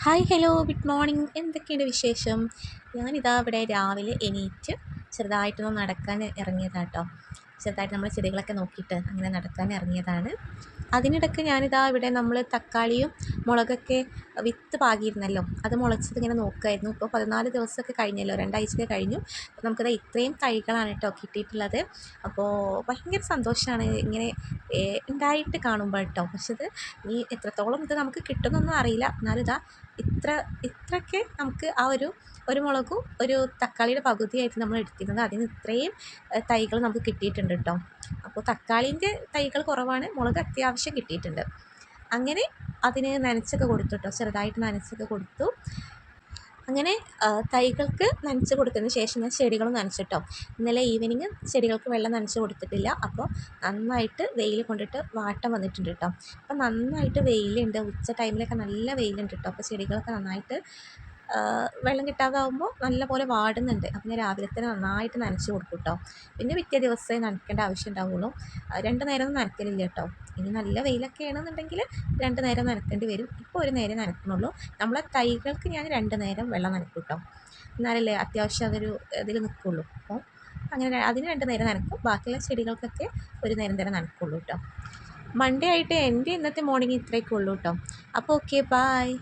Hi hello good morning. എന്തൊക്കെയുണ്ട് വിശേഷം? ഞാനിതാ ഇവിടെ രാവിലെ എണീറ്റ് ചെറുതായിട്ടൊന്ന് നടക്കാൻ ഇറങ്ങിയതാട്ടോ. ചെറുതായിട്ട് നമ്മൾ ചെടികളൊക്കെ നോക്കിയിട്ട് അങ്ങനെ നടക്കാൻ ഇറങ്ങിയതാണ്. അതിനിടയ്ക്ക് ഞാനിതാ ഇവിടെ നമ്മൾ തക്കാളിയും മുളകൊക്കെ വിത്ത് പാകിയിരുന്നല്ലോ, അത് മുളച്ചത് ഇങ്ങനെ നോക്കുമായിരുന്നു. ഇപ്പോൾ 14 ദിവസമൊക്കെ കഴിഞ്ഞല്ലോ, 2 ആഴ്ചയൊക്കെ കഴിഞ്ഞു. അപ്പോൾ നമുക്കിത് ഇത്രയും തൈകളാണ് കേട്ടോ കിട്ടിയിട്ടുള്ളത്. അപ്പോൾ ഭയങ്കര സന്തോഷമാണ് ഇങ്ങനെ ഉണ്ടായിട്ട് കാണുമ്പോൾ കേട്ടോ. പക്ഷെ ഇത് ഈ എത്രത്തോളം ഇത് നമുക്ക് കിട്ടുമെന്നൊന്നും അറിയില്ല. എന്നാലും ഇതാ ഇത്രയൊക്കെ നമുക്ക് ആ ഒരു മുളകും ഒരു തക്കാളിയുടെ പകുതിയായിട്ട് നമ്മൾ എടുത്തിരുന്നത്, അതിന് ഇത്രയും തൈകൾ നമുക്ക് കിട്ടിയിട്ടുണ്ട് കേട്ടോ. അപ്പോൾ തക്കാളീൻ്റെ തൈകൾ കുറവാണ്, മുളക് അത്യാവശ്യം കിട്ടിയിട്ടുണ്ട്. അങ്ങനെ അതിന് നനച്ചൊക്കെ കൊടുത്തു കേട്ടോ, ചെറുതായിട്ട് നനച്ചൊക്കെ കൊടുത്തു. അങ്ങനെ തൈകൾക്ക് നനച്ച് കൊടുത്തതിന് ശേഷം ഞാൻ ചെടികളും നനച്ചിട്ടോ. ഇന്നലെ ഈവനിങ് ചെടികൾക്ക് വെള്ളം നനച്ച് കൊടുത്തിട്ടില്ല. അപ്പോൾ നന്നായിട്ട് വെയിൽ കൊണ്ടിട്ട് വാട്ടം വന്നിട്ടുണ്ട് കേട്ടോ. അപ്പോൾ നന്നായിട്ട് വെയിലുണ്ട്, ഉച്ച ടൈമിലൊക്കെ നല്ല വെയിലുണ്ട് കേട്ടോ. അപ്പോൾ ചെടികളൊക്കെ നന്നായിട്ട് വെള്ളം കിട്ടാതാവുമ്പോൾ നല്ല പോലെ വാടുന്നുണ്ട്. അപ്പോൾ ഞാൻ രാവിലെ തന്നെ നന്നായിട്ട് നനച്ച് കൊടുക്കും കേട്ടോ. പിന്നെ പിറ്റേ ദിവസമേ നനയ്ക്കേണ്ട ആവശ്യം ഉണ്ടാവുള്ളൂ. 2 നേരമൊന്നും നനയ്ക്കലില്ല കേട്ടോ. ഇനി നല്ല വെയിലൊക്കെ ആണെന്നുണ്ടെങ്കിൽ 2 നേരം നനയ്ക്കേണ്ടി വരും. ഇപ്പോൾ ഒരു നേരം നനയ്ക്കണുള്ളൂ. നമ്മളെ തൈകൾക്ക് ഞാൻ 2 നേരം വെള്ളം നനയ്ക്കും കേട്ടോ. എന്നാലല്ലേ അത്യാവശ്യം അതൊരു ഇതിൽ നിൽക്കുള്ളൂ. അപ്പോൾ അങ്ങനെ അതിന് 2 നേരം നനയ്ക്കും. ബാക്കിയുള്ള ചെടികൾക്കൊക്കെ ഒരു നേരം തന്നെ നനയ്ക്കുള്ളൂ കേട്ടോ. മൺഡേ ആയിട്ട് എൻ്റെ ഇന്നത്തെ മോർണിംഗ് ഇത്രയൊക്കെ ഉള്ളൂ കേട്ടോ. അപ്പോൾ ഓക്കെ, ബായ്.